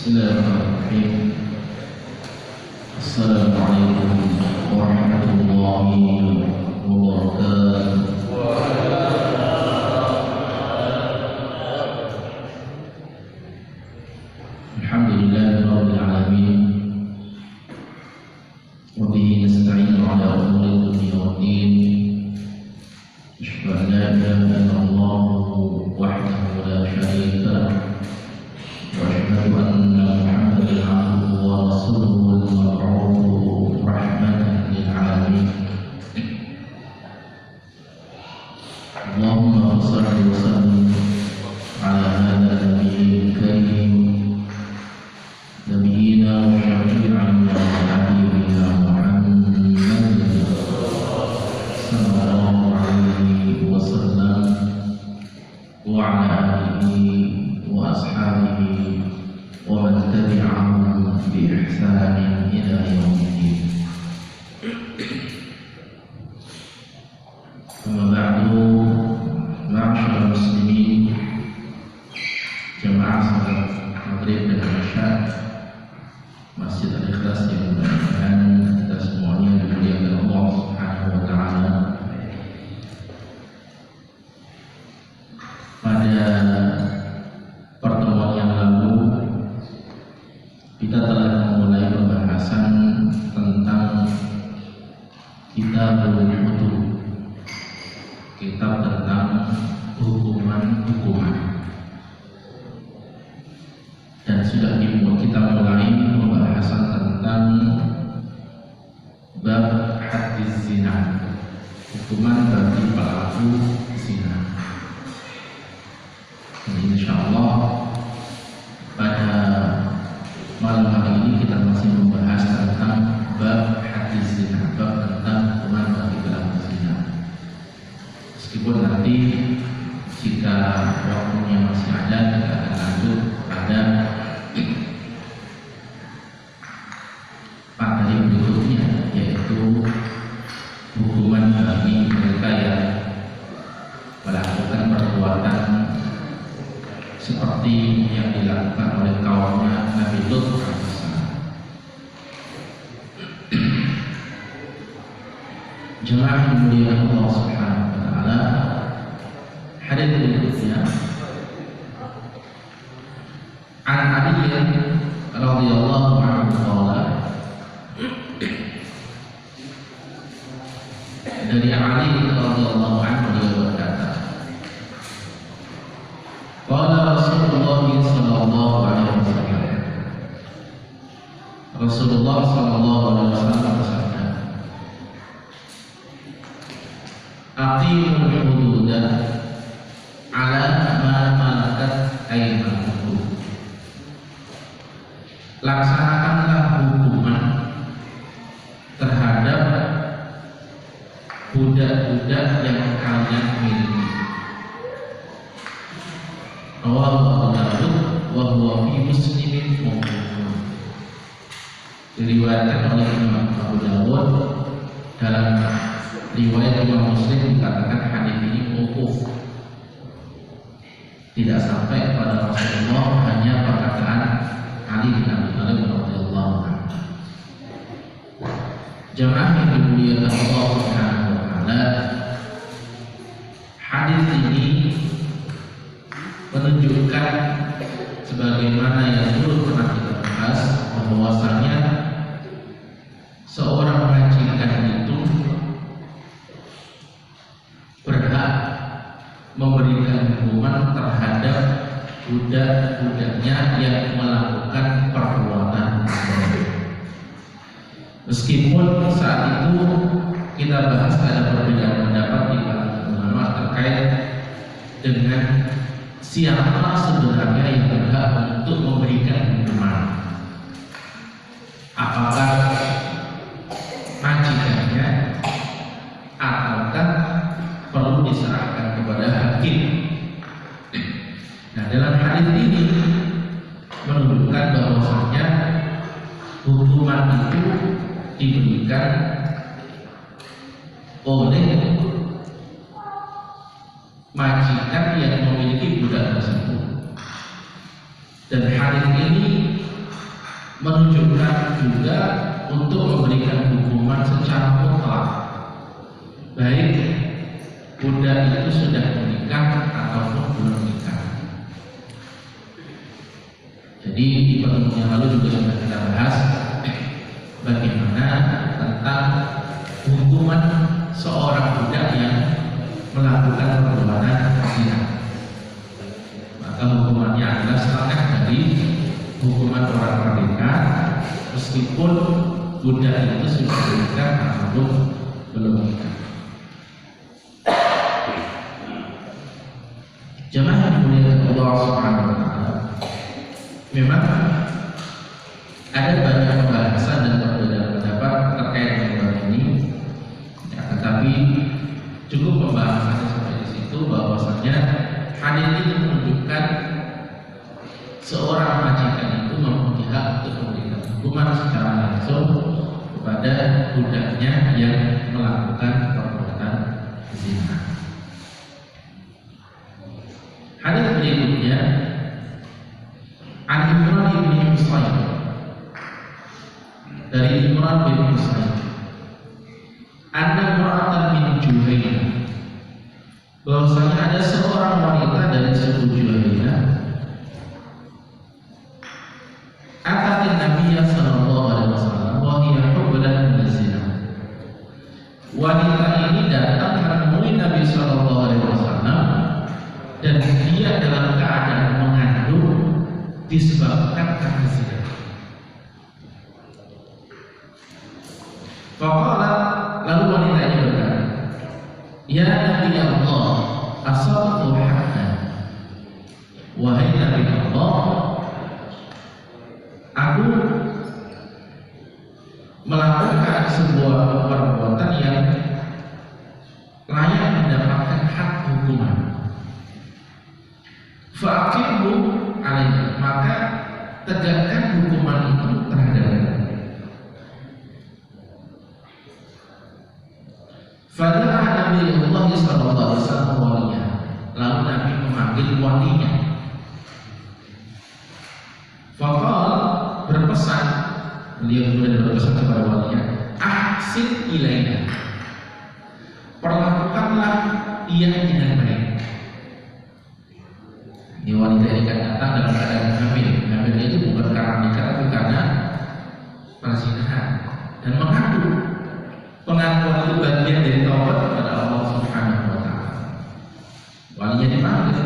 Bismillahirrahmanirrahim. Assalamualaikum warahmatullahi wabarakatuh. Alhamdulillahirabbil alamin. Wa bihi nasta'inu ala umuri dunya waddin. Asyhadu an la ilaha illallah wahdahu la syarika lah. وأشهد أن محمدا عبده ورسوله المبعوث رحمة للعالمين. اللهم صل وسلم على هذا النبي الكريم نبينا وشفيعنا وحبيبنا محمد صلى الله عليه وسلم وعلى آله وأصحابه ومن تبعهم بإحسان إلى يوم الدين. أما بعد، معاشر المسلمين jemaah salat maghrib dan isya Masjid Al-Ikhlas yang mudah-mudahan kita semuanya dimuliakan Allah Subhanahu wa taala. Pada pertemuan yang lalu kita telah memulai pembahasan tentang kitab wudu, kitab tentang hukuman-hukuman, dan sudah kita mulai pembahasan tentang bab hadis zina, hukuman bagi pelaku zina. Insyaallah pada malam hari ini kita masih membahas tentang bab hadis zina, bab tentang hukuman bagi pelaku zina. Meskipun nanti jika waktunya masih ada, kita akan lanjut pada materi berikutnya, yaitu hukuman bagi mereka yang melakukan perbuatan seperti yang dilakukan oleh kaumnya Nabi Lut alaihissalam. Jemaah yang dimuliakan Allah Subhanahu wa taala, hadis berikutnya An Ali radhiyallahu anhu qala, dari Ali radhiyallahu anhu dia berkata, qala Rasulullah sallallahu alaihi wasallam, Rasulullah sallallahu alaihi wasallam bersabda, aqimul hududa ala ma malakat aymanukum, laksanakanlah hukuman terhadap budak-budak yang kalian miliki. Rawahu Abu Dawud wa huwa fi Muslimin mawqufun. Diriwayatkan oleh Imam Abu Dawud, dalam riwayat Imam Muslim dikatakan hadis ini mawquf, tidak sampai kepada Rasulullah, hanya perkataan Ali bin Abi Thalib radhiyallahu anhu. Jemaah yang dimuliakan Allah Subhanahu wa taala, hadis ini menunjukkan sebagaimana yang dulu pernah kita bahas, bahwasanya seorang majikan itu berhak memberikan hukuman terhadap budak-budaknya yang melakukan perbuatan tersebut. Meskipun saat itu kita bahas ada perbedaan pendapat di kalangan ulama terkait dengan siapa sebenarnya yang berhak untuk memberikan hukuman. Apakah majikannya ataukah perlu diserahkan kepada hakim? Nah, dalam hadis ini menunjukkan bahwasanya hukuman itu diberikan oleh majikan yang memiliki budak tersebut. Dan hadis ini menunjukkan juga untuk memberikan hukuman secara mutlak, baik budak itu sudah menikah ataupun belum menikah. Jadi di pertemuan yang lalu juga sudah kita bahas bagaimana tentang hukuman seorang budak yang melakukan perbuatan zina. Maka hukumannya adalah setengah dari hukuman orang merdeka, meskipun budak itu sudah menikah ataupun belum menikah. Jemaah yang dimuliakan Allah Subhanahu wa taala, memang ada banyak pembahasan dan perbedaan pendapat terkait dengan ini. Ya, tetapi cukup pembahasannya sampai di situ, bahwasanya hadis ini menunjukkan seorang majikan itu mempunyai hak untuk memberikan hukuman secara langsung kepada budaknya yang melakukan perbuatan zina. Hadis berikutnya, An Imran bin Husain, dari Imran bin Husain, ada Imran bin Juhainah, bahwasanya ada seorang wanita dari suku Juhainah, atatin Nabi sallallahu alaihi wasallam wa hiya hublan min zina. Wanita ini datang menemui Nabi sallallahu alaihi wasallam dan dia dalam keadaan mengandung disebabkan karena zina. Faqala, lalu wanita ini berkata, ya Nabi Allah, asabtu haddan. Wahai Nabi Allah, aku melakukan sebuah perbuatan yang layak mendapatkan hak hukuman. Fa'aqimhu alaihi, maka tegakkan hukuman itu terhadapnya. Fada'a Nabi Allah sallallahu alaihi wasallam walinya, lalu Nabi memanggil walinya. Faqal, berpesan, beliau kemudian berpesan kepada walinya, ahsin ilaina, perlakukanlah ia dengan baik. Ini wanita ini kan datang dalam keadaan hamil. Hamilnya itu bukan karena nikah, tapi karena perzinahan dan mengandung. Pengakuan itu bagian dari taubat kepada Allah Subhanahu wa taala. Walinya dipanggil.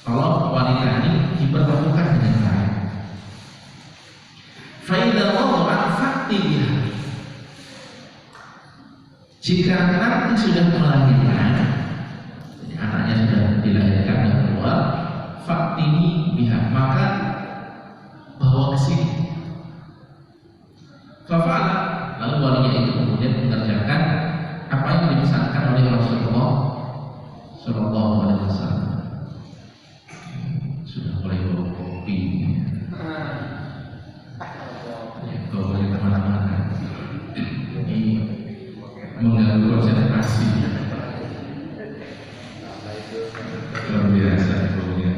Kalau wanita ini diperlakukan dengan baik. Fa idza wada'at fa'ti biha. Jika nanti sudah melahirkan, anaknya sudah dilahirkan dan keluar, fa'tini biha, maka bawa ke sini. Fa'ala, lalu walinya itu kemudian mengerjakan apa yang dipesankan oleh Rasulullah sallallahu alaihi wasallam. Sudah mulai bawa kopi. Bawa dari kemana-mana. Ini mengganggu konsentrasi. Luar biasa kemudian.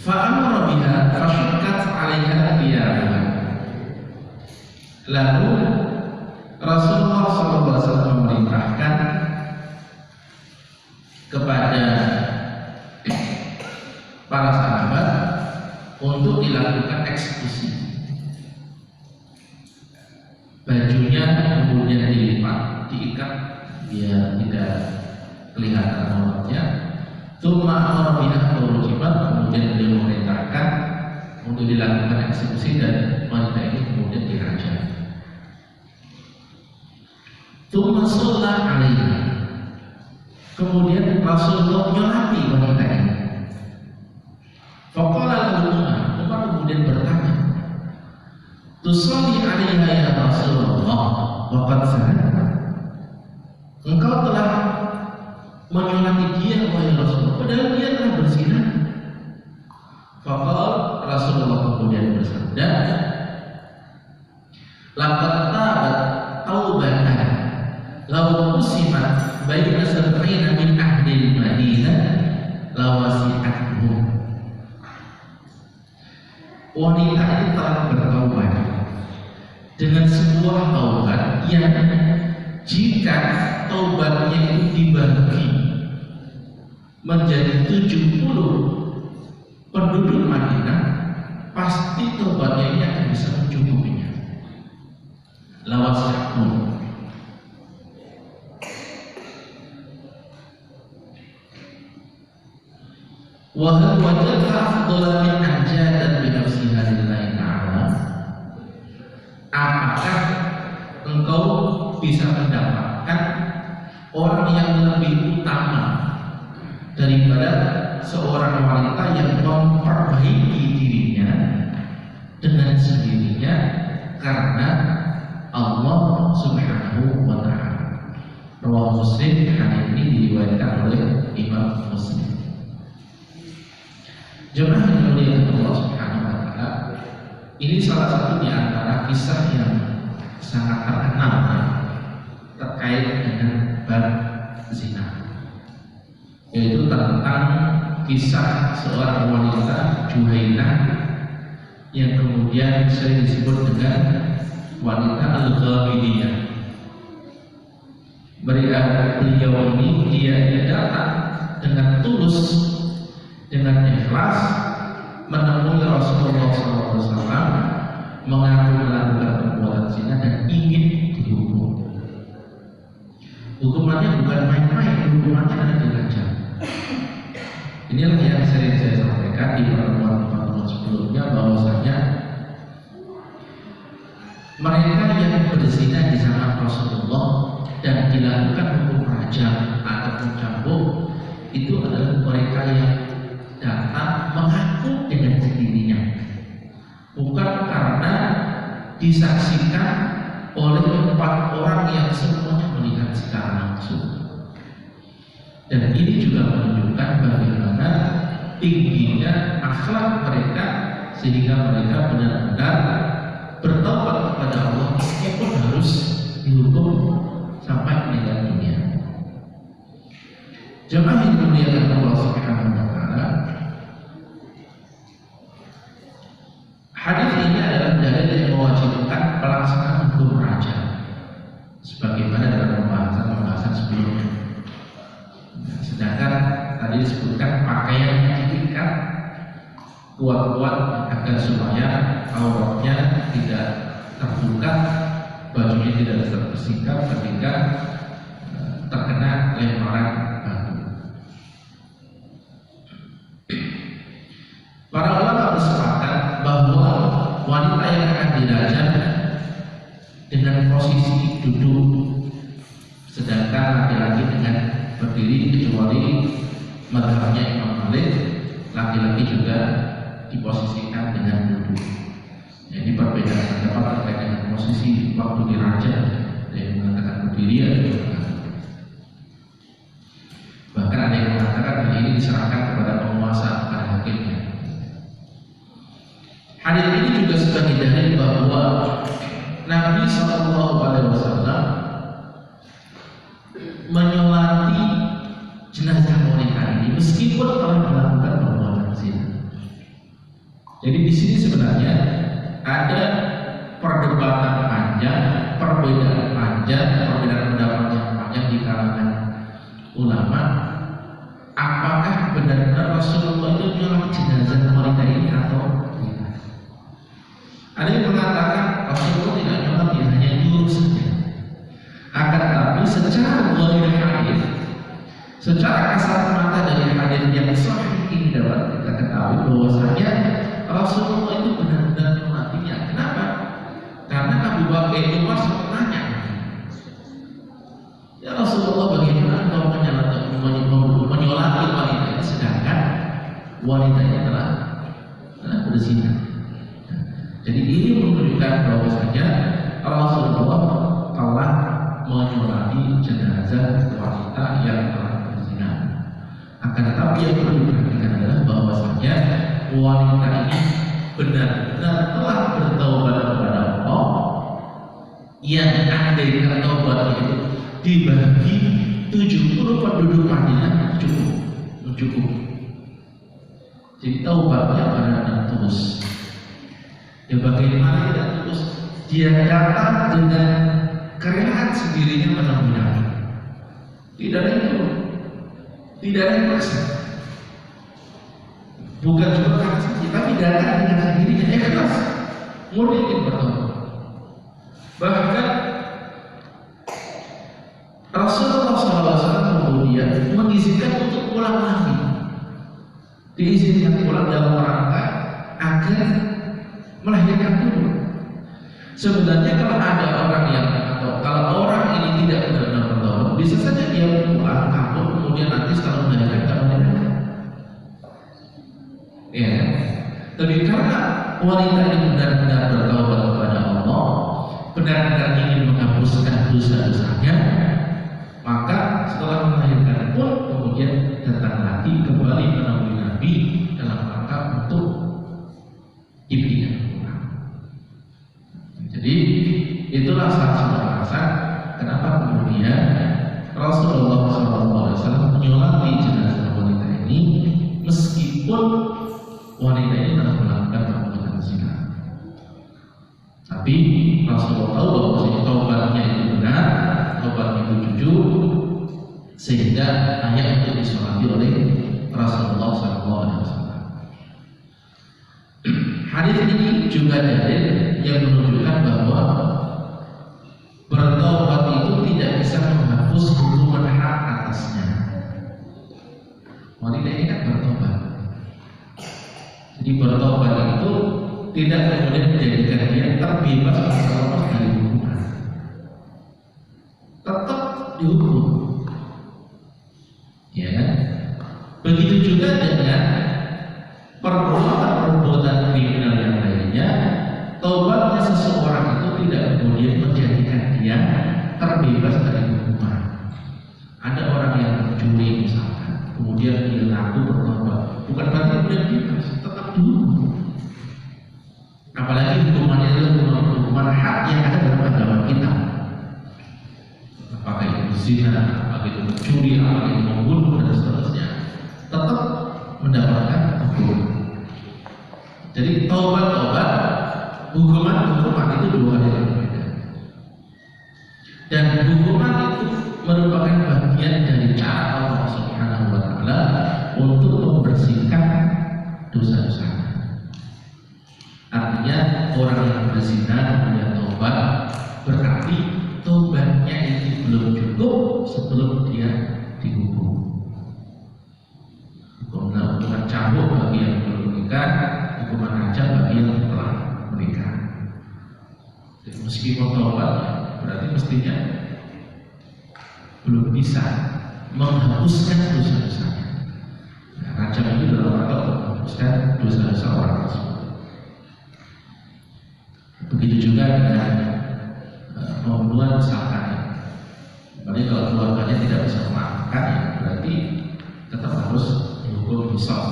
Fa'amara biha fashukkat 'alaiha thiyabha. Lalu Rasulullah SAW memerintahkan kepada para sahabat untuk dilakukan eksekusi. Bajunya kemudian dilipat, diikat biar tidak kelihatan auratnya. Tsumma amara biha fawjibat, kemudian beliau memerintahkan untuk dilakukan eksekusi dan wanita ini kemudian dirajam. Tsumma shalla 'alaiha, kemudian Rasulullah menyolati wanita ini. Faqala lahu Umar kemudian bertanya, tusalli 'alaiha ya Rasulullah wa qad zanat. Engkau telah menyolati dia wahai Rasulullah, padahal dia telah berzina. Faqala, Rasulullah kemudian bersabda, laqad tabat taubatan law usimat baina sab'ina min ahlil Madinah lawasi'atuhum. wanita itu telah bertaubat dengan sebuah taubat yang jika taubatnya itu dibagi menjadi 70 penduduk Madinah, pasti taubatnya ini akan bisa mencukupinya. Lawat sahun. Wahal wajadta afdhala min anjadan bi nafsiha lillahi ta'ala. Apakah engkau bisa mendapatkan orang yang lebih utama daripada seorang wanita yang memperbaiki dirinya dengan sendirinya karena Allah Subhanahu wa ta'ala. Rawahu Muslim. Hadis ini diriwayatkan oleh Imam Muslim. Jemaah yang dimuliakan Allah Subhanahu wa ta'ala, ini salah satu di antara kisah yang sangat terkenal terkait dengan bab zina, yaitu tentang kisah seorang wanita Juhainah yang kemudian sering disebut dengan wanita Al-Ghamidiyah. Beliau ini dia datang dengan tulus, dengan ikhlas menemui Rasulullah SAW, mengaku melakukan perbuatan zina dan ingin dihukum. Hukumannya bukan main-main, hukumannya ada dirajam. Inilah yang sering saya sampaikan di pertemuan-pertemuan sebelumnya, bahwasanya mereka yang berzina di zaman Rasulullah dan dilakukan hukum rajam ataupun cambuk, itu adalah mereka yang datang mengaku dengan sendirinya, bukan karena disaksikan oleh 4 orang yang semuanya melihat secara langsung. Dan ini juga menunjukkan bagaimana tingginya akhlak mereka, sehingga mereka benar-benar bertobat kepada Allah meskipun harus dihukum sampai meninggal dunia. Jemaah yang dimuliakan Allah Subhanahu wa ta'ala, hadis ini adalah dalil yang mewajibkan pelaksanaan hukum rajam sebagaimana dalam pembahasan sebelumnya. Sedangkan tadi disebutkan pakaian yang diikat kuat-kuat agar supaya auratnya tidak terbuka, bajunya tidak terbersihkan ketika terkena lemparan batu. Para ulama bersepakat bahwa wanita yang akan dirajam dengan posisi duduk, sedangkan laki-laki dengan berdiri, kecuali mazhabnya Imam Malik, laki-laki juga diposisikan dengan duduk. Jadi perbedaan pendapat terkait dengan posisi waktu dirajam, yang mengatakan berdiri atau bahkan ada yang mengatakan hal ini diserahkan kepada penguasa, kepada hakimnya. Hadis ini juga sebagai dalil bahwa Nabi SAW menyolati jenazah wanita ini meskipun telah melakukan perbuatan zina. Jadi di sini sebenarnya ada perdebatan panjang, perbedaan pendapat yang panjang di kalangan ulama. Apakah benar-benar Rasulullah itu menyolati jenazah wanita ini atau tidak? Ada yang mengatakan Rasulullah tidak nyolati, hanya nyuruh saja. Akan tetapi secara zahir hadis, secara kasat mata dari hadis yang sahih ini dapat kita ketahui bahwasanya Rasulullah itu benar-benar menyolatinya. Kenapa? Karena Abu Bakar Umar sempat tanya, ya Rasulullah, bagaimana engkau menyolati wanita ini sedangkan wanitanya telah berzina? Jadi ini menunjukkan bahwasanya Rasulullah telah menyolati jenazah wanita yang telah berzina. Akan tetapi yang perlu diperhatikan adalah bahwasanya wanita ini benar-benar telah bertaubat kepada Allah, yang andai taubat itu dibagi 70 penduduk Madinah cukup. Jadi taubatnya benar-benar tulus. Ya bagaimana tidak tulus? Dia datang dengan kerelaan sendirinya menemui Nabi. Tidak ada yang turun, tidak ada yang paksa. Bukan cuma paksa, tapi datang dengan sendirinya ikhlas, murni ingin bertobat. Bahkan Rasulullah SAW kemudian mengizinkan untuk pulang lagi, diizinkan pulang dalam rangka agar melahirkan dulu. Sebenarnya kalau ada orang yang atau kalau orang ini tidak benar-benar bertobat, bisa saja dia pulang kabur kemudian nanti setelah melahirkan. Ya, tapi karena wanita ini benar-benar bertobat kepada Allah, benar-benar ingin menghapuskan dosa-dosanya, maka setelah melahirkan pun kemudian datang lagi kembali menemui Nabi dalam rangka untuk ibadah. Jadi itulah salah satu alasan kenapa kemudian Rasulullah SAW menyolati jenazah wanita ini meskipun wanita ini telah melakukan perbuatan zina. Tapi Rasulullah tahu bahwa taubatnya itu benar, taubatnya itu jujur, sehingga hanya untuk disolati oleh Rasulullah SAW. Hadis ini juga dalil yang menunjukkan bahwa bertobat itu tidak bisa menghapus hukuman hak atasnya. Wanita ini kan bertobat. Jadi bertobat itu tidak kemudian menjadikan dia terbebas dari hukuman. Tetap dihukum. Ya kan? Begitu juga dengan perbuatan kriminal yang lainnya, taubatnya seseorang itu tidak kemudian menjadikan dia terbebas dari hukuman. Ada orang yang mencuri misalkan, kemudian dia ngaku bertobat, bukan berarti kemudian bebas, tetap dihukum. Apalagi hukumannya itu hukuman hak yang ada dalam agama kita. Apakah itu zina, apakah itu mencuri, apakah itu membunuh dan seterusnya, tetap mendapatkan hukum. Jadi taubat, hukuman itu dua hal yang berbeda. Dan hukuman itu merupakan bagian dari cara Allah Subhanahu wa Ta'ala untuk membersihkan dosa-dosanya. Artinya orang yang berzina kemudian taubat, berarti taubatnya itu belum cukup sebelum dia dihukum. Hukuman cambuk bagi yang belum menikah, hukuman rajam bagi yang telah menikah. Jadi meskipun taubat, berarti mestinya belum bisa menghapuskan dosa-dosanya. Nah, rajam itu dalam rangka untuk menghapuskan dosa-dosa orang tersebut. Begitu juga dengan pembunuhan misalkan. Berarti kalau keluarganya tidak bisa memaafkan, ya berarti tetap harus dihukum qisas.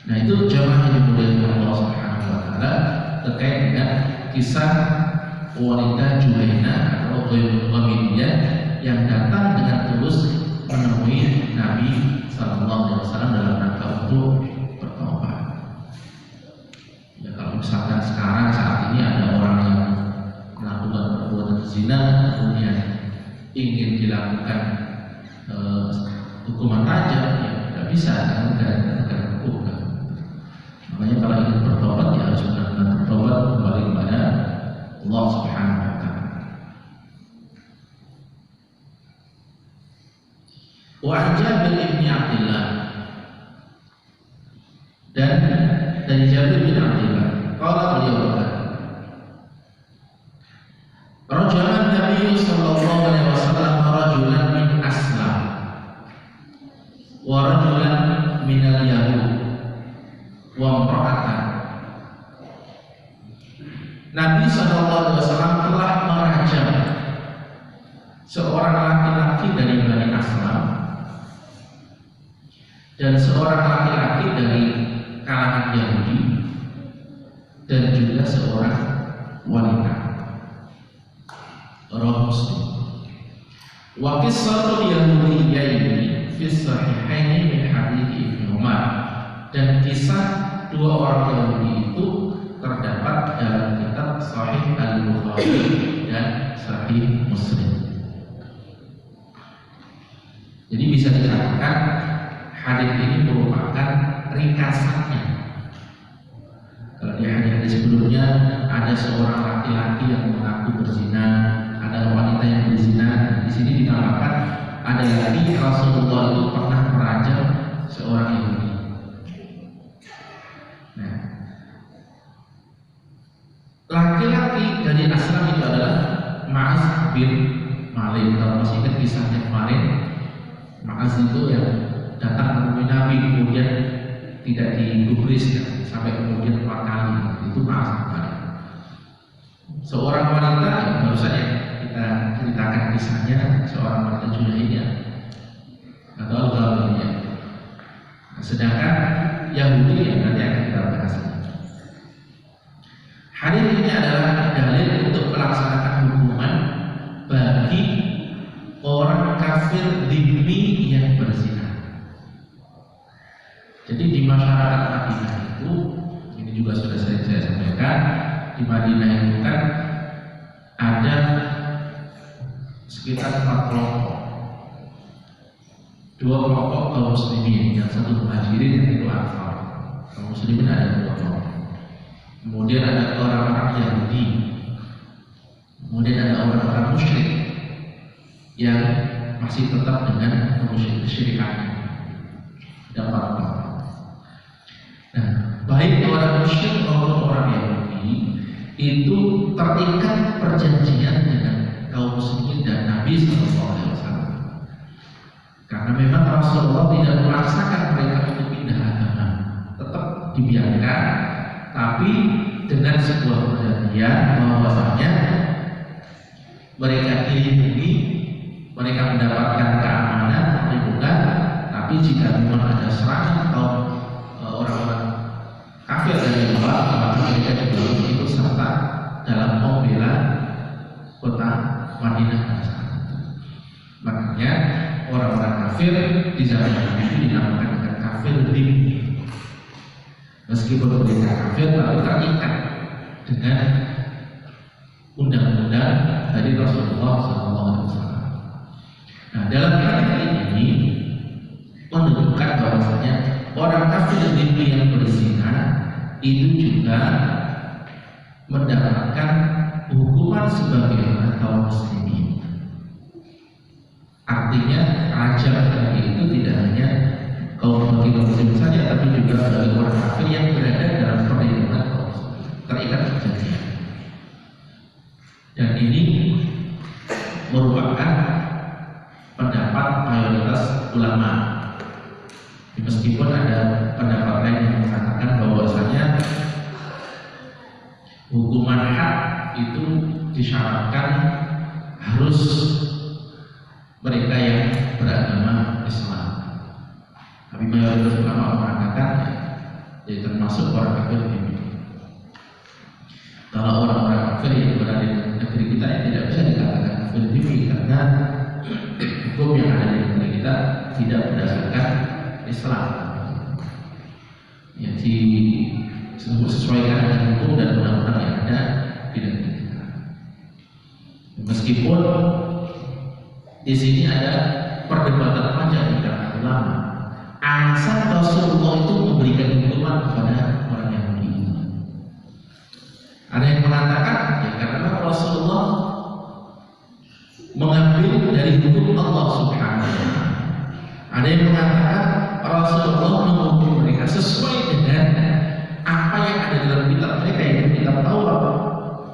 Nah itu jamaah yang dimuliakan Allah Subhanahu wa Ta'ala terkait dengan kisah wanita Juhainah atau Ghamidiyah yang datang dengan tulus menemui Nabi SAW dalam rangka untuk bertobat. Ya kalau misalkan sekarang saat ini ada orang yang melakukan perbuatan zina kemudian ingin dilakukan hukuman rajam, ya tidak bisa karena negara hukum. Makanya kalau ingin bertobat ya harus benar-benar bertobat kembali kepada Allah Subhanahu wa Ta'ala. Wa Jabir bin Abdullah, dan dari Jabir bin Abdullah qala beliau berkata, rajalan Nabi sallallahu alaihi wasallam rajulan min Aslam wa rajulan min al-Yahud wa imra'atan. Nabi SAW telah merajam seorang laki-laki dari Bani Aslam dan seorang laki-laki dari kalangan Yahudi dan juga seorang wanita. Rawahu Muslim. Wa qissatul Yahudiyyaini fi sahihaini min hadits Ibnu Umar Dan kisah dua orang Yahudi itu terdapat dalam kitab Sahih Al-Bukhari dan Sahih Muslim. Jadi bisa dikatakan hadis ini merupakan ringkasannya. Kalau di hadis sebelumnya ada seorang laki-laki yang mengaku berzina, ada wanita yang berzina. Di sini dinamakan ada lagi Rasulullah itu pernah merajam seorang Yahudi. Nah, laki-laki dari Aslam itu adalah Ma'az bin Malik. Kalau masih ingat kisahnya kemarin, Ma'az itu yang datang menemui Nabi kemudian tidak digubris ya, sampai kemudian 4 kali. Itu Ma'az bin Malik. Seorang wanita yang baru saja kita ceritakan kisahnya, seorang wanita Junaidiyah atau Al-Ghamidiyah. Sedangkan Yahudi yang nanti akan kita bahas. Hadis ini adalah dalil untuk melaksanakan hukuman bagi orang kafir dhimmi yang berzina. Jadi di masyarakat Madinah itu, ini juga sudah saya sampaikan, di Madinah itu kan ada sekitar 4 kelompok. 2 kelompok kaum muslimin, yang satu muhajirin, yang itu ansar. Kaum muslimin ada 2 kelompok. Kemudian ada orang-orang Yahudi. Kemudian ada orang-orang musyrik yang masih tetap dengan kesyirikan. Ada 4 kelompok. Nah, baik orang musyrik maupun orang Yahudi itu terikat perjanjian dengan kaum muslimin dan Nabi SAW. Karena memang Rasulullah tidak memaksakan mereka untuk pindah agama, tetap dibiarkan, tapi dengan sebuah perjanjian bahwasanya mereka dilindungi, mereka mendapatkan keamanan, perlindungan, tapi jika memang ada serangan atau orang-orang kafir dari luar, maka mereka juga harus ikut serta dalam membela kota Madinah pada saat itu. Makanya orang-orang kafir di zaman Nabi itu dinamakan dengan kafir dhimmi. Meskipun mereka kafir, tapi terikat dengan undang-undang dari Rasulullah SAW. Nah, dalam hadis ini menunjukkan bahwasanya orang kafir dhimmi yang berzina itu juga mendapatkan hukuman sebagaimana kaum muslimin. Artinya rajam tadi itu tidak hanya kaum muslim saja, tapi juga bagi orang kafir yang berada dalam perlindungan kaum muslim, terikat perjanjian. Dan ini merupakan pendapat mayoritas ulama. Meskipun ada pendapat lain yang mengatakan bahwasanya hukuman had itu disyaratkan harus mereka yang beragama Islam. Tapi mayoritas ulama mengatakan ya termasuk orang kafir ini. Kalau orang-orang kafir yang berada di negeri kita yang tidak bisa dikatakan kafir ini karena hukum yang ada di negeri kita tidak berdasarkan Islam. Ya, disesuaikan dengan hukum dan undang-undang yang ada di negeri kita. Meskipun di sini ada perdebatan panjang di kalangan ulama. Alasan Rasulullah itu memberikan hukuman kepada orang Yahudi. Ada yang mengatakan ya karena Rasulullah mengambil dari hukum Allah Subhanahu wa Ta'ala. Ada yang mengatakan Rasulullah menghukum mereka sesuai dengan apa yang ada dalam kitab mereka, yaitu kitab Taurat,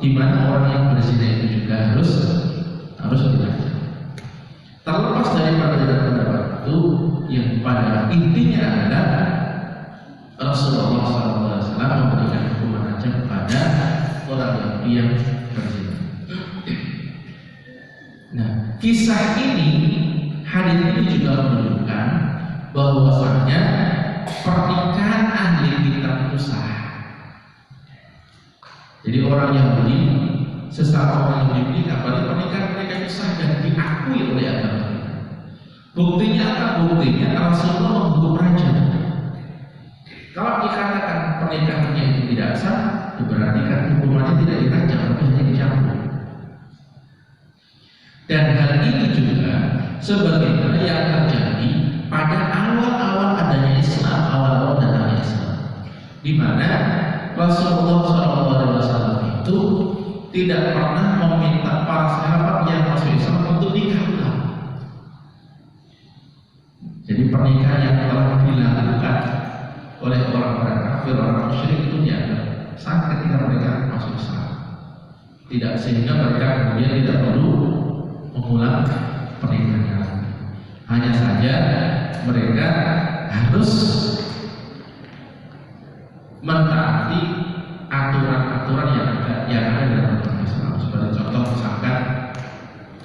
di mana orang yang berzina itu juga harus dilacak. Terlepas dari perbedaan pendapat itu, yang pada intinya adalah Rasulullah SAW memberikan hukuman rajam kepada orang yang berzina. Nah, kisah ini, hadis ini juga menunjukkan bahwasanya pernikahan ahli kitab itu sah. Jadi orang Yahudi, sesama orang Yahudi menikah, apalagi pernikahan mereka itu sah dan diakui oleh agama kita. Buktinya apa? Buktinya Rasulullah menghukum rajam tidak sah, berarti kan hukumannya tidak dirajam, tapi hanya dicambuk. Dan hal ini juga sebagaimana yang terjadi pada awal-awal adanya Islam, awal-awal datangnya Islam, di mana Rasulullah SAW itu tidak pernah meminta para sahabat yang masuk Islam untuk nikah ulang. Jadi pernikahan yang telah dilakukan oleh orang-orang kafir, orang musyrik itu dianggap sah ketika mereka masuk Islam. Tidak, sehingga mereka kemudian tidak perlu mengulang pernikahan lagi. Hanya saja mereka harus mentaati aturan-aturan yang ada dalam agama Islam. Sebagai contoh, misalkan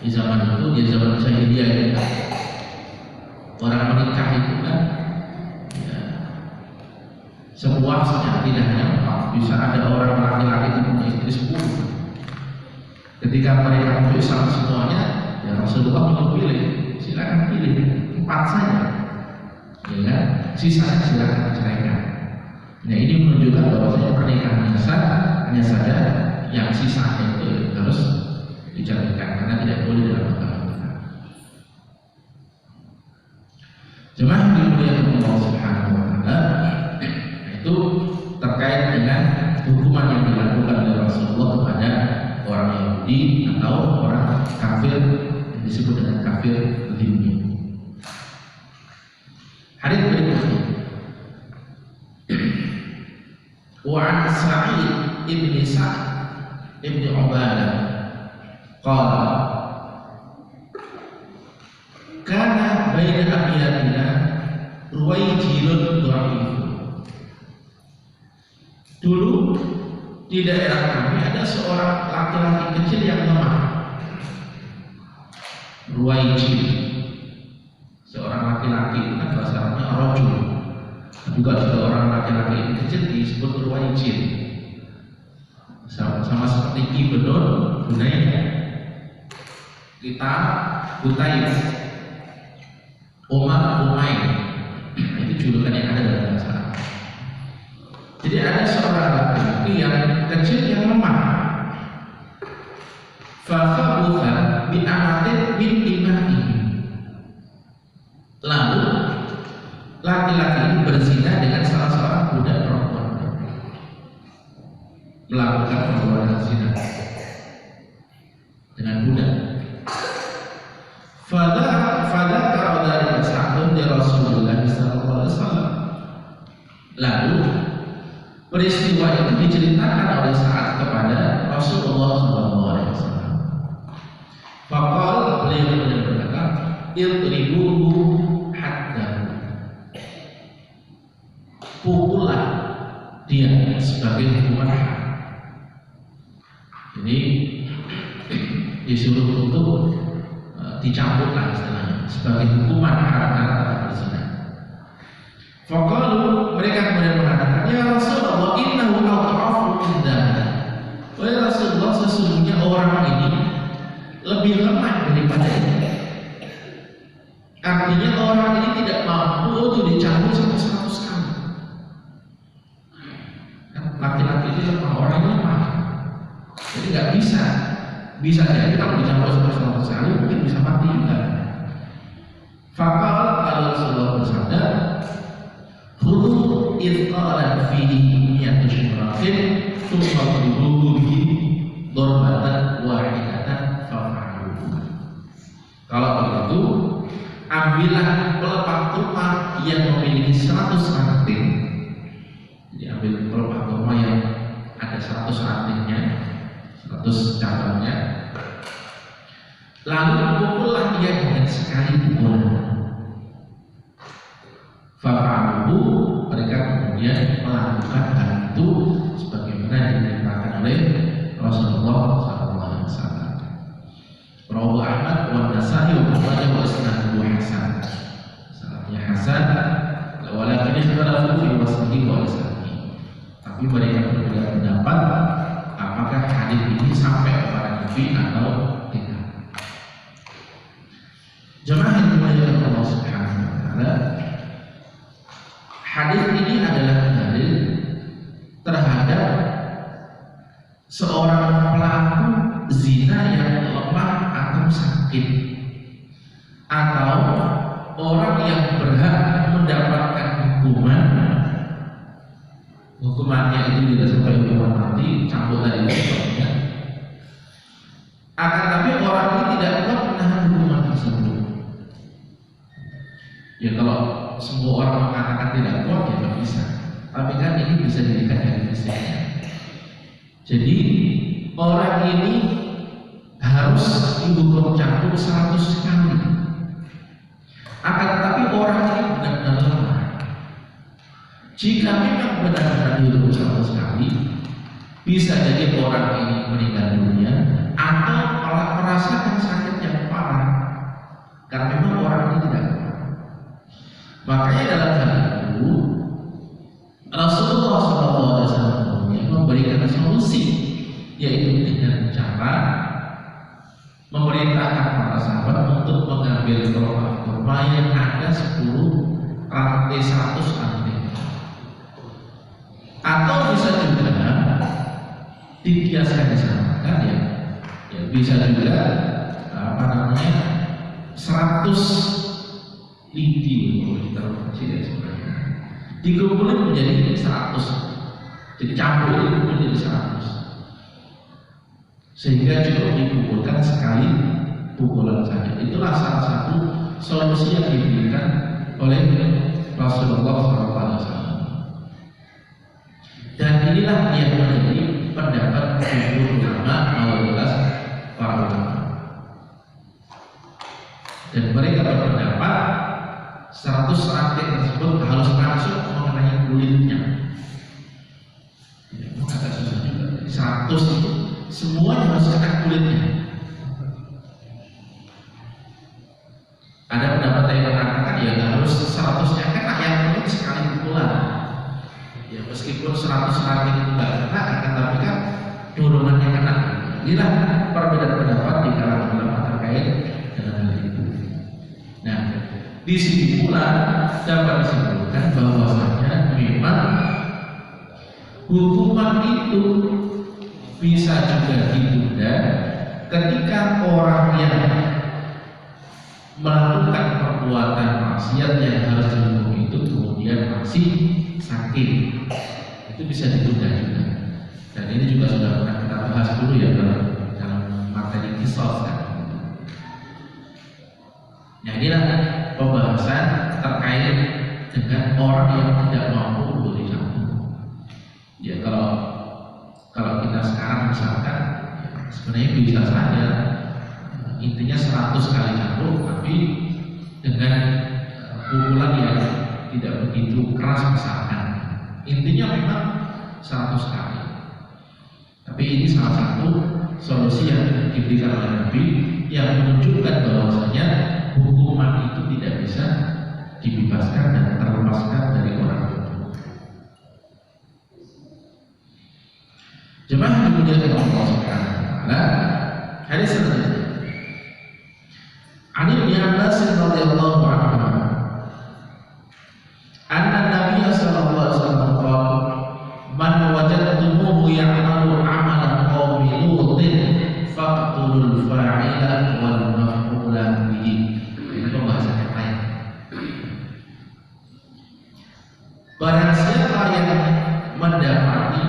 di zaman itu, di zaman jahiliyah itu, orang menikah itu kan ya, sepuasnya, tidak hanya bisa ada orang laki-laki itu punya istri 10. Ketika mereka masuk Islam semuanya, ya Rasulullah pilih, silakan pilih 4 saja, ya kan? Sisanya silakan ceraikan. Nah, ini menunjukkan bahwa pernikahan yang sah, hanya saja yang sisanya itu harus diceraikan karena tidak boleh dalam agama kita. Jemaah yang dimuliakan Allah Subhanahu wa taala, itu terkait dengan hukuman yang dilakukan oleh Rasulullah kepada orang Yahudi atau orang kafir yang disebut dengan kafir dzimmi. Hadits berikutnya, wa an Sa'id ibn Sa'd ibn Ubadah qala kana baina abiyatina ruwaijilun dha'if. Dulu di daerah kami ada seorang laki-laki kecil yang lemah. Ruwaijil, seorang laki-laki itu kan bahasa Arabnya rajul. Juga orang laki-laki ini kecil disebut ruwaijil. Sama seperti Ki Benur, Hunain, kita Hutaib, Umar, Umair, itu julukan yang ada dalam bahasa Arab. Jadi ada seorang laki-laki yang kecil yang lemah. Fakabutha bi amatin min imani. Lalu laki-laki ini berzina dengan salah seorang budak perempuan, melakukan perbuatan zina dengan budak. Fala kalau dari Sa'd di Rasulullah sallallahu alaihi wasallam. Lalu peristiwa itu diceritakan oleh Sa'ad kepada Rasulullah sallallahu alaihi wasallam. Faqal, beliau kemudian berkata, idribuhu hatta, pukullah dia sebagai hukuman had. Jadi disuruh untuk dicambuklah istilahnya sebagai hukuman had berzina. Faqalu, mereka kemudian mengatakan, ya Rasulullah, innahu adhafu min dzalik. Wahai Rasulullah, sesungguhnya orang ini lebih lemah daripada ini. Artinya orang ini tidak mampu untuk dicambuk sampai 100 kali. Laki-laki itu lemah, orang ini lemah. Jadi nggak bisa. Bisa jadi kalau dicambuk sampai 100 kali mungkin bisa mati juga. Faqal, kalau Rasulullah bersabda, khudhu idqalan fihi miyatu syimratin thumma udhuhu bihi darbatan wahidatan fa'aluhu. Kalau begitu, ambillah pelepah kurma yang memiliki 100 ranting. Jadi ambil pelepah kurma yang ada 100 rantingnya, 100 cabangnya. Lalu pukullah dia dengan sekali pukulan. Fa'aluhu, mereka kemudian melakukan hal itu sebagaimana diperintahkan oleh Rasulullah SAW. Rawahu Ahmad wa Nasa'i wa Majah wa isnaduhu hasan. Sanadnya hasan, walakin ikhtalafu fi wasfihi wa isnadihi. Tapi mereka berbeda pendapat apakah hadis ini sampai kepada Nabi atau tidak. Jemaah yang dimuliakan Allah Subhanahu wa taala, hadis ini adalah dalil terhadap seorang pelaku zina yang lemah atau sakit, atau orang yang berhak mendapatkan hukumannya itu tidak sampai hukuman mati, cambuk tadi contohnya. Akan tapi orang ini tidak kuat menahan hukuman tersebut. Ya kalau semua orang mengatakan tidak kuat ya tidak bisa. Tapi kan ini bisa dilihat dari fisiknya. Jadi orang ini harus dihukum cambuk 100 kali. Akan tetapi orang ini benar-benar lemah. Jika memang benar-benar dihukum 100 kali, bisa jadi orang ini meninggal dunia atau malah merasakan sakit yang parah karena memang orang ini tidak kuat. Makanya dalam hal itu Rasulullah SAW memberikan solusi, yaitu dengan cara memerintahkan para sahabat untuk mengambil kurma yang ada 10 rantai 100 rantai, atau bisa juga dibiasakan disamakan ya bisa juga 100 lidi terkecil ya sebenarnya dikumpulin menjadi 100, jadi campur itu menjadi 100 sehingga cukup dikumpulkan sekali pukulan saja. Itulah salah satu solusi yang diberikan oleh Rasulullah SAW. Dan inilah yang menjadi pendapat jumhur ulama, mayoritas para ulama. Dan mereka berpendapat 100 rantai tersebut harus langsung mengenai kulitnya. Ya, agak susah juga. 100 itu semuanya harus kena kulitnya. Ada pendapat yang mengatakan ya harus 100-nya kena, yang penting sekali pukulan. Ya meskipun 100 rantai itu tidak kena, akan tapi kan dorongannya kena. Inilah perbedaan pendapat di kalangan ulama terkait dengan hal itu. Nah, di sini pula dapat disimpulkan bahwasanya memang hukuman itu bisa juga ditunda ketika orang yang melakukan perbuatan maksiat yang harus dihukum itu kemudian masih sakit, itu bisa ditunda juga. Dan ini juga sudah pernah kita bahas dulu ya dalam materi kisos kan. Nah inilah pembahasan terkait dengan orang yang tidak mampu untuk dicambuk. Ya kalau kita sekarang misalkan sebenarnya bisa saja intinya 100 kali cambuk tapi dengan pukulan yang tidak begitu keras misalkan. Intinya memang 100 kali. Tapi ini salah satu solusi yang diberikan oleh Nabi yang menunjukkan bahwasanya hukuman itu tidak bisa dibebaskan dan terlepaskan dari orang itu. Jemaah dimuliakan Allah Subhanahu wa taala. Hadis selanjutnya. An Ibnu Abbas radhiyallahu anhu anna Nabiy sallallahu alaihi wasallam qala man wajadtumuhu ya'malu 'amalan qaumi lutin faqtulul fa'ila wal maf'ula bihi. Ini pembahasan yang lain. Barang siapa yang mendapati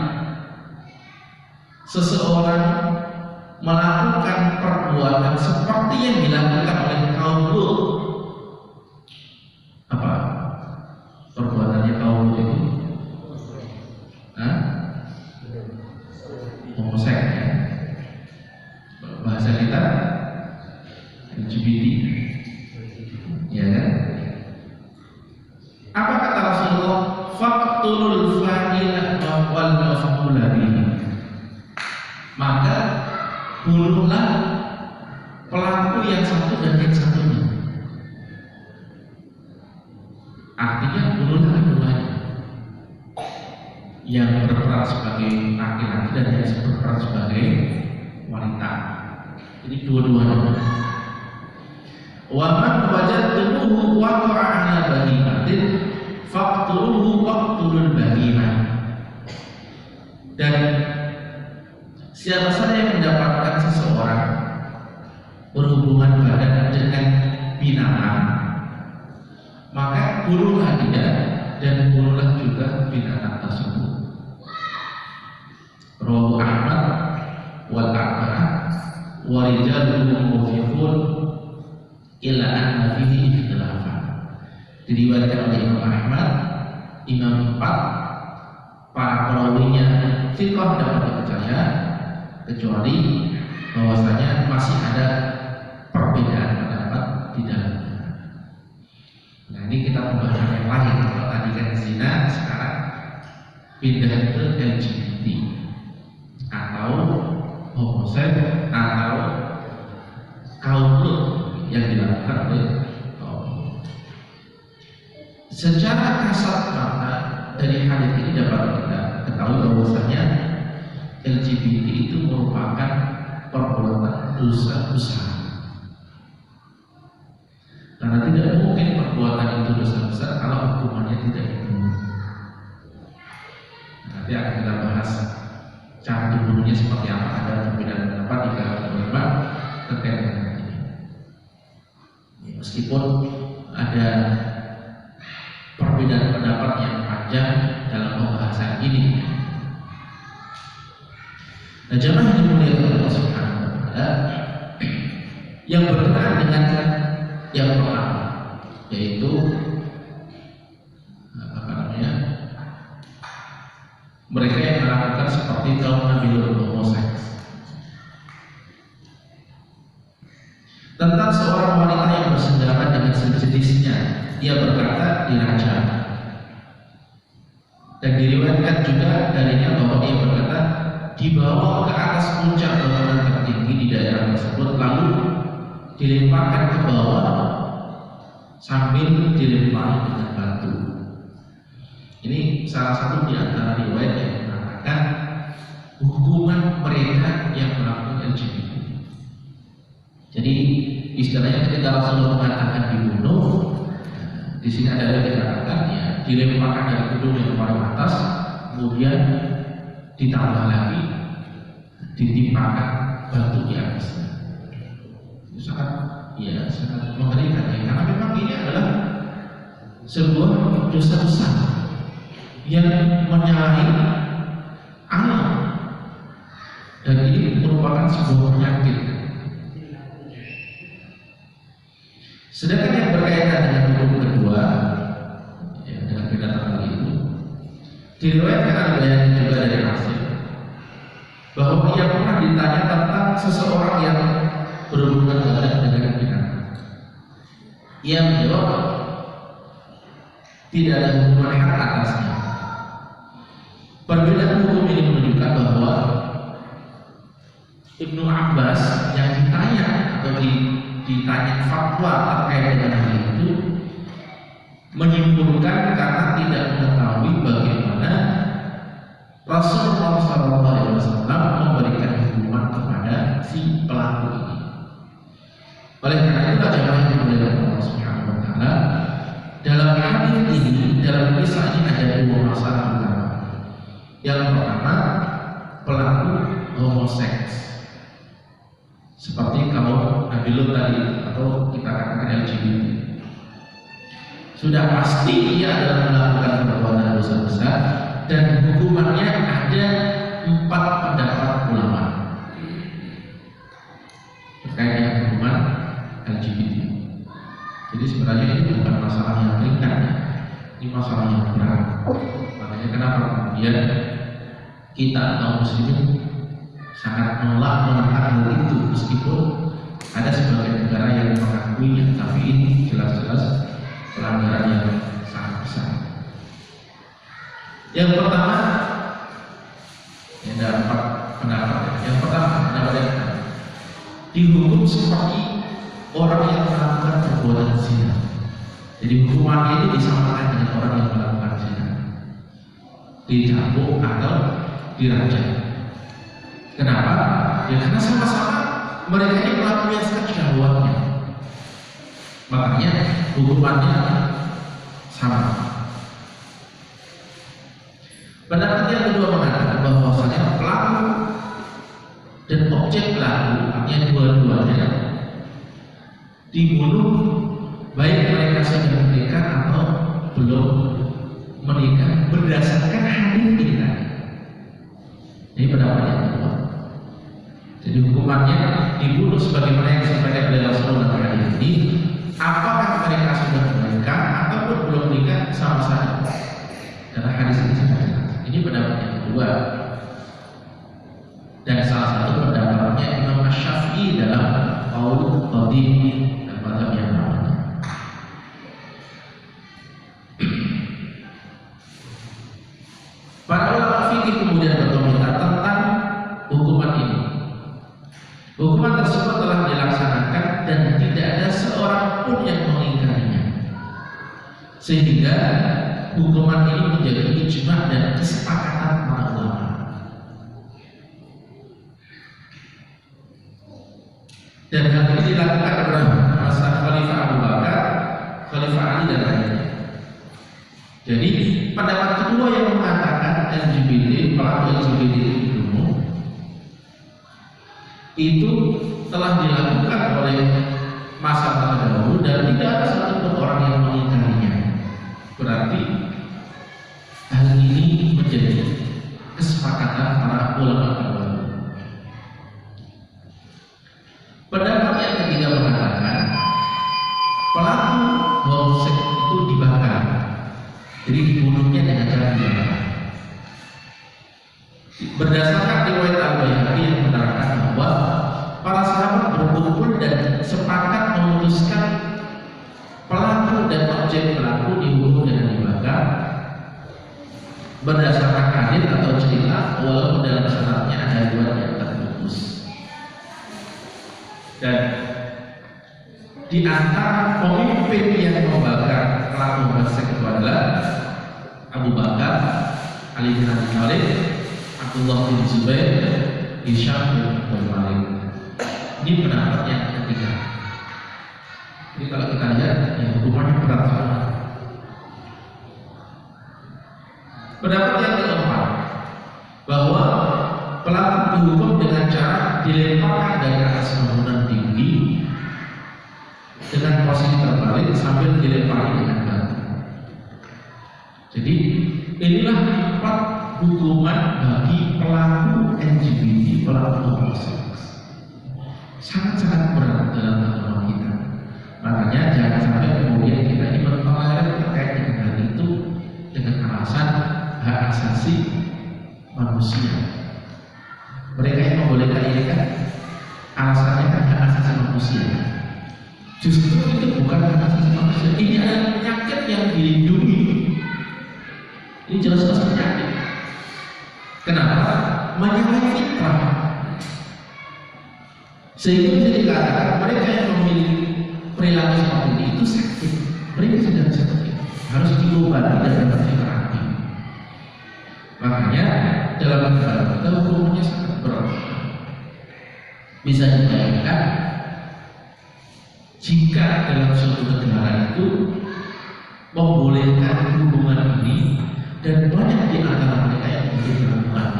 seseorang melakukan perbuatan seperti yang dilakukan oleh kaum Lut. Apa perbuatannya kaum Lut itu? Homoseks ya. Bahasa kita LGBT, ya kan? Apa kata Rasulullah? Faqtulul fa'ila wal maf'ula bihi. Maka bunuhlah pelaku yang satu dan yang satunya. Artinya bunuhlah keduanya, yang berperan sebagai laki-laki dan yang berperan sebagai wanita. Jadi dua-duanya. Wa man wajadtumuhu waqa'a 'ala bahimatin faqtuluhu waqtulul bahimah. Dan siapa saja yang mendapatkan seseorang berhubungan badan dengan binatang, maka bunuhlah dia dan bunuhlah juga binatang tersebut. Rawahu Ahmad wal Arba'ah wa rijaluhu muwaffiqun illa anna fihi ikhtilafan. Diriwayatkan oleh Imam Ahmad, Imam 4, para perawinya thiqah dapat dipercaya, kecuali bahwasanya masih ada perbedaan pendapat di dalamnya. Nah, ini kita membahas yang lain. Kalau tadi kan zina, sekarang pindah ke LGBT atau homoseks atau kaum yang dilakukan oleh kaum. Secara kasat mata dari hadis ini dapat kita ketahui bahwasanya LGBT itu merupakan perbuatan dosa besar. Karena tidak mungkin perbuatan itu dosa besar kalau hukumannya tidak dibunuh. Nanti akan kita bahas cara dibunuhnya seperti apa, ada perbedaan pendapat di kalangan ulama terkait dengan ini. Meskipun ada perbedaan pendapat yang panjang dalam pembahasan ini. Nah, jamaah yang dimuliakan Allah Subhanahu wa taala, yang berkenaan dengan yang pertama, yaitu mereka yang melakukan seperti kaum Nabiul homoseks. Tentang seorang wanita yang bersenggama dengan sejenisnya, dia berkata dirajam. Dan diriwayatkan juga darinya bahwa dia berkata dibawa ke atas puncak bangunan tertinggi di daerah tersebut, lalu dilemparkan ke bawah sambil dilempari dengan batu. Ini salah satu di antara riwayat yang mengatakan hukuman mereka yang melakukan LGBT. Jadi istilahnya ketika Rasulullah mengatakan dibunuh, di sini ada yang dikatakan ya dilemparkan dari gedung yang paling atas, kemudian ditambah lagi ditimpakan batu di atasnya. Itu sangat mengerikan ya, karena memang ini adalah sebuah dosa besar yang menyalahi alam, dan ini merupakan sebuah penyakit. Sedangkan yang berkaitan dengan hukum kedua, ya, dengan binatang tadi itu, diriwayatkan oleh juga dari Nasir bahwa ia pernah ditanya tentang seseorang yang berhubungan badan dengan binatang. Ia menjawab tidak ada hukuman hak atasnya. Perbedaan hukum ini menunjukkan bahwa Ibnu Abbas yang ditanya atau ditanya fatwa terkait dengan hal itu menyimpulkan karena tidak mengetahui bagaimana Rasulullah SAW memberikan hukuman kepada si pelaku ini. Oleh karena itu jemaah yang dimuliakan Allah Subhanahu wa taala, dalam hadis ini, dalam kisah ini ada dua masalah utama. Yang pertama, pelaku homoseks seperti kaum Nabi Lut tadi atau kita katakan LGBT. Sudah pasti ia adalah melakukan perbuatan dosa besar dan hukumannya ada 4 pendapat ulama terkait dengan hukuman LGBT. Jadi sebenarnya ini bukan masalah yang ringan, ini masalah yang berat. Makanya kenapa kemudian kita kaum muslimin sangat menolak hal itu, meskipun ada sebagian negara yang mengakuinya, tapi ini jelas-jelas pelanggaran yang sangat besar. Yang pertama, ada 4 pendapat. Yang pertama, pendapat yang pertama, dihukum seperti orang yang melakukan perbuatan zina. Jadi hukumannya itu disamakan dengan orang yang melakukan zina, dicambuk atau dirajam. Kenapa? Ya karena sama-sama mereka ini melampiaskan syahwatnya. Makanya hukumannya sama. Pendapat yang kedua mengatakan bahwasanya pelaku dan objek pelaku, artinya dua-duanya dibunuh baik mereka sudah menikah atau belum menikah berdasarkan hadis ini tadi. Ini pendapat yang kedua. Jadi hukumannya dibunuh sebagaimana yang disampaikan oleh Rasulullah hadis ini. Apakah mereka sudah menikah ataupun belum menikah sama saja. Karena hadis ini sudah jelas. Ini pendapat yang kedua. Dan salah satu pendapatnya Imam Asy-Syafi'i dalam qaul qadim dan mazhab yang lain. Para ulama fikih kemudian berkomentar tentang hukuman ini. Hukuman tersebut telah dilaksanakan dan tidak ada seorang pun yang mengingkarinya, sehingga hukuman ini menjadi ijma' dan kesepakatan para ulama. Dan hal ini dilakukan oleh masa Khalifah Abu Bakar, Khalifah Ali dan lainnya. Jadi pendapat kedua yang mengatakan LGBT, pelaku LGBT dibunuh, itu telah dilakukan oleh masa terdahulu dan tidak ada satupun orang yang mengingkarinya. Berarti hal ini menjadi kesepakatan para ulama terdahulu. Pendapat yang ketiga mengatakan pelaku homoseks itu dibakar, jadi dibunuhnya dengan cara dibakar. Berdasarkan riwayat Al-Baihaqi yang menerangkan bahwa para sahabat berkumpul dan sepakat memutuskan pelaku dan objek pelaku dibunuh dengan dibakar berdasarkan hadis atau cerita, walaupun dalam syaratnya ada riwayat yang terputus. Dan di antara pemimpin yang membakar pelaku homoseks itu adalah Abu Bakar, Ali bin Abi Thalib, Abdullah bin Zubair, Hisham bin Abdul Malik. Ini pendapat yang ketiga. Jadi kalau kita lihat, ya, hukumannya berat banget. Pendapat yang keempat, bahwa pelaku dihukum dengan cara dilemparkan dari atas bangunan tinggi dengan posisi terbalik sambil dilempari dengan batu. Jadi inilah 4 hukuman bagi pelaku LGBT, pelaku homoseks. Sangat-sangat berat dalam agama kita. Makanya jangan sampai kemudian kita ini mentolerir terkait dengan hal itu dengan alasan hak asasi manusia. Mereka yang membolehkan ini kan alasannya kan hak asasi manusia. Justru itu bukan hak asasi manusia. Ini adalah penyakit yang dilindungi. Ini jelas-jelas penyakit. Kenapa? Menyalahi fitrah. Sehingga bisa dikatakan mereka yang memiliki perilaku seperti ini itu sakit. Mereka sedang sakit. Harus diobati dan dapat terapi. Makanya dalam negara kita hukumnya sangat berat. Bisa dibayangkan jika dalam suatu negara itu membolehkan hubungan ini dan banyak di antara mereka yang mungkin melakukan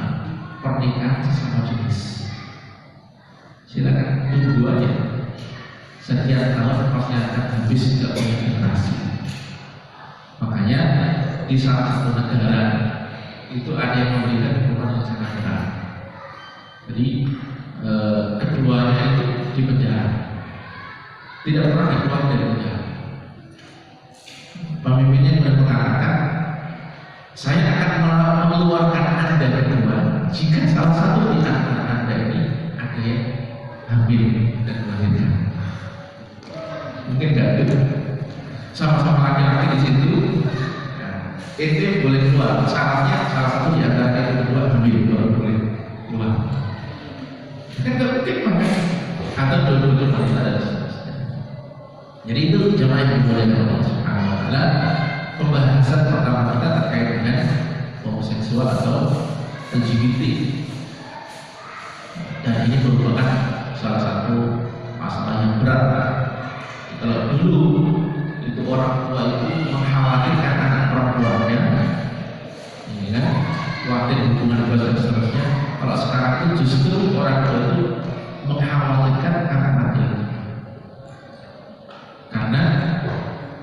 pernikahan sesama jenis. Silakan tunggu aja. Setiap tahun pasti akan habis tidak punya generasi. Makanya di salah satu negara itu ada yang memberikan hukuman yang sangat berat. Jadi keduanya itu dipenjara, tidak pernah dikeluar dari penjara. Pemimpinnya sudah mengatakan, saya akan mengeluarkan Anda berdua jika salah satu di antara Anda ini ada yang hamil dan melahirkan. Mungkin nggak gitu, sama-sama laki-laki di situ. Itu boleh keluar, syaratnya salah satu di antara yang kedua hamil baru boleh keluar. Kan nggak mungkin makanya, atau dua-duanya wanita dan seterusnya. Jadi itu jemaah yang dimuliakan Allah Subhanahu Wa Taala. Pembahasan pertama kita terkait dengan homoseksual atau LGBT. Dan ini merupakan salah satu masalah yang berat. Kalau dulu itu orang tua itu mengkhawatirkan anak perempuannya, ini kan, wah khawatir hubungan ibadah dan seterusnya. Kalau sekarang itu justru orang tua itu mengkhawatirkan anak mati karena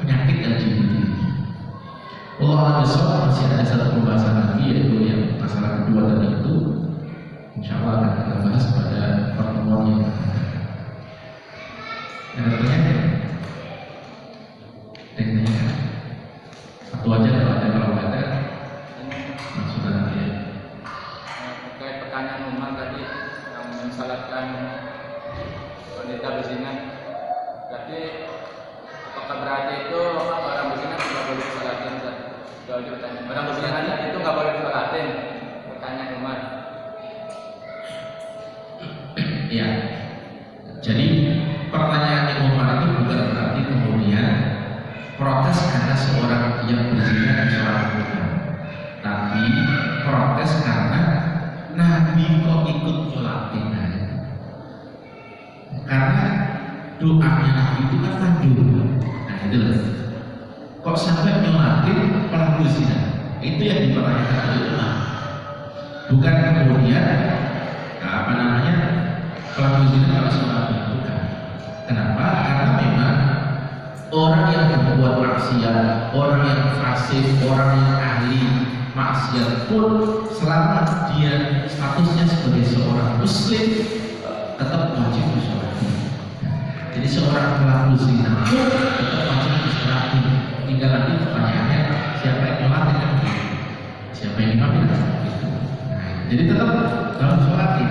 penyakit LGBT. Allah masih ada satu pembahasan lagi, yaitu yang masalah kedua tadi itu. Insya Allah akan kita bahas pada pertemuan yang akan datang. Ada pertanyaan? Tekniknya satu aja kalau ada, kalau nggak ada langsung nanti ya. Terkait pertanyaan Umar tadi yang mensalatkan wanita berzina, jadi apakah berarti itu orang berzina tidak boleh disalatin? Orang berzina itu nggak boleh disalatin? Pertanyaan Umar. Iya. Jadi pertanyaan yang Umar itu bukan berarti kemudian protes karena seorang yang berzina di seorang wanita, tapi protes karena Nabi kok ikut nyolatin. Karena doanya Nabi itu kan manjur. Nah itu loh. Kok sampai nyolatin pelaku zina? Itu yang dipertanyakan oleh ulama. Bukan kemudian apa namanya pelaku zina harus nyolatin, bukan. Kenapa? Karena memang orang yang berbuat maksiat, orang yang fasik, orang yang ahli maksiat pun selama dia statusnya sebagai seorang muslim tetap wajib disolati. Jadi seorang pelaku zina pun tetap wajib disolati. Tinggal nanti pertanyaannya siapa yang nyolatin kan? Siapa yang imamin? Jadi tetap dalam disolati.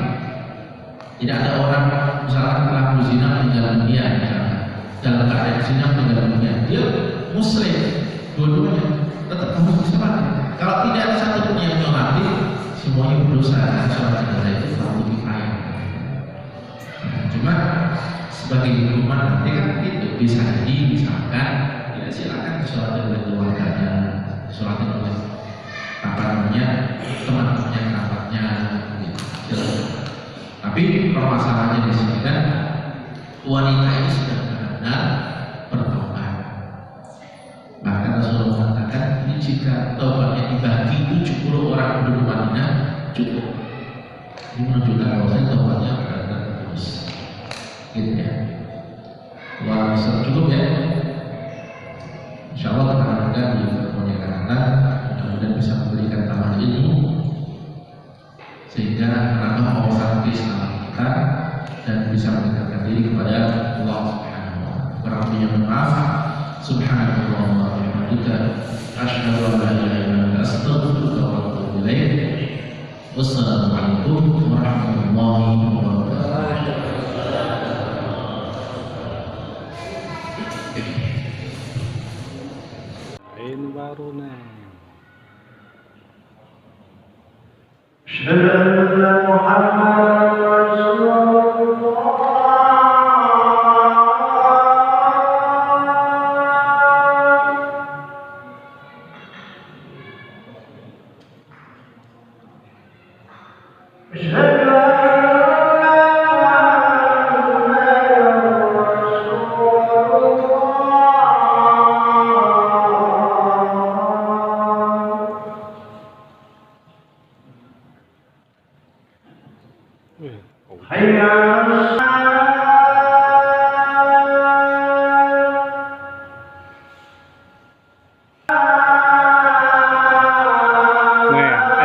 Tidak ada orang misalkan pelaku zina meninggal dunia, misalkan dalam keadaan zina meninggal dunia, dia muslim, dua-duanya tetap harus disolati. Kalau tidak ada satu pun yang nyolati, semuanya berdosa. Sholat jenazah itu fardu kifayah. Cuma sebagai hukuman nanti kan itu bisa jadi misalkan ya silakan disolatin oleh keluarganya, disolatin oleh apa namanya teman-temannya, kerabatnya, gitu. Silakan. Tapi permasalahannya di sini kan wanita ini sudah benar-benar bertobat. Bahkan Rasulullah mengatakan ini jika taubatnya dibagi 70 orang penduduk Madinah cukup. Ini menunjukkan bahwa taubatnya benar-benar tulus. Gitu ya. Wah, cukup ya. Insya Allah kita akan di pertemuan yang akan datang, mudah-mudahan bisa memberikan tambahan ilmu sehingga menambah wawasan keislaman kita dan bisa mendekatkan diri kepada Allah Subhanahu wa taala. Kurang lebihnya mohon maaf. Subhanallah wa bihamdika asyhadu an la ilaha illa anta astaghfiruka wa atubu ilaik. Wassalamualaikum warahmatullahi wabarakatuh. Ini baru nih.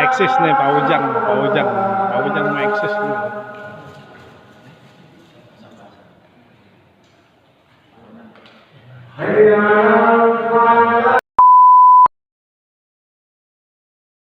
Eksis nih Pak Ujang eksis nih. Hayya